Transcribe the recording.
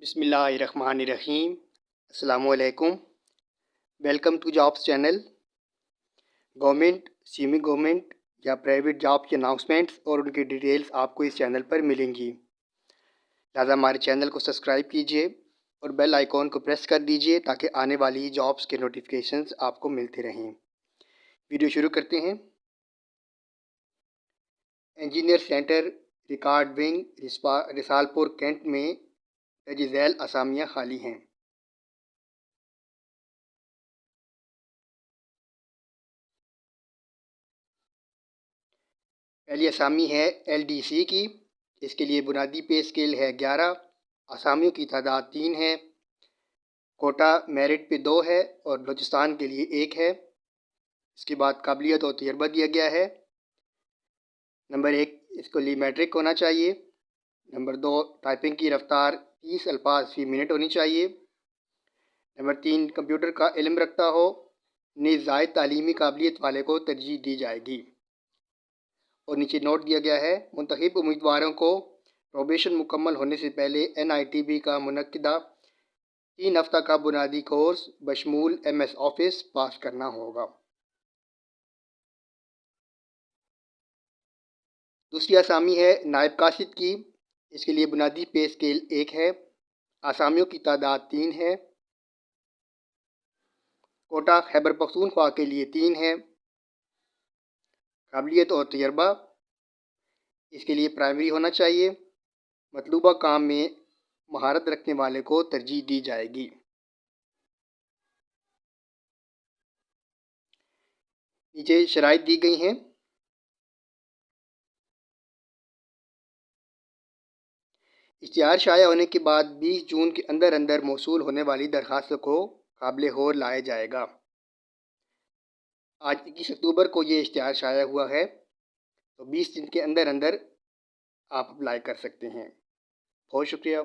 बिस्मिल्लाहिर्रहमानिर्रहीम। अस्सलामु अलैकुम। Welcome to jobs channel. Government, semi government या प्राइवेट जॉब के अनाउंसमेंट्स और उनकी डिटेल्स आपको इस चैनल पर मिलेंगी। लिहाजा हमारे चैनल को सब्सक्राइब कीजिए और बेल आइकॉन को प्रेस कर दीजिए ताकि आने वाली जॉब्स के नोटिफिकेशंस आपको मिलते रहें। वीडियो शुरू करते हैं। Engineer centre, record wing, Risalpur cantt में तजज़ैल असामियाँ खाली हैं। पहली असामी है LDC की। इसके लिए बुनियादी पे स्केल है 11, असामियों की तादाद 3 है, कोटा मेरिट पे 2 है और बलूचिस्तान के लिए 1 है। इसके बाद काबिलियत और तजर्बा दिया गया है। नंबर 1, इसको लिए मैट्रिक होना चाहिए। नंबर 2, टाइपिंग की रफ्तार 30 अल्फाज फ़ी मिनट होनी चाहिए। नंबर 3, कंप्यूटर का इल्म रखता हो। ज़ायद तालीमी काबिलियत वाले को तरजीह दी जाएगी। और नीचे नोट दिया गया है, मुंतखब उम्मीदवारों को प्रोबेशन मुकम्मल होने से पहले NITB का मुनक्किदा 3 हफ्ता का बुनियादी कोर्स बशमूल MS ऑफिस पास करना होगा। दूसरी असामी है नायब कासिद की। इसके लिए बुनियादी पे स्केल 1 है, आसामियों की तादाद 3 है, कोटा खैबर पख्तूनख्वा के लिए 3 है। काबिलियत और तजर्बा, इसके लिए प्राइमरी होना चाहिए। मतलूबा काम में महारत रखने वाले को तरजीह दी जाएगी। नीचे शराइत दी गई हैं। इश्तिहार शाया होने के बाद 20 जून के अंदर अंदर मौसूल होने वाली दरख्वास्तों को काबिल गौर लाया जाएगा। आज 21 अक्टूबर को ये इश्तिहार शाया हुआ है, तो 20 दिन के अंदर अंदर आप अप्लाई कर सकते हैं। बहुत शुक्रिया।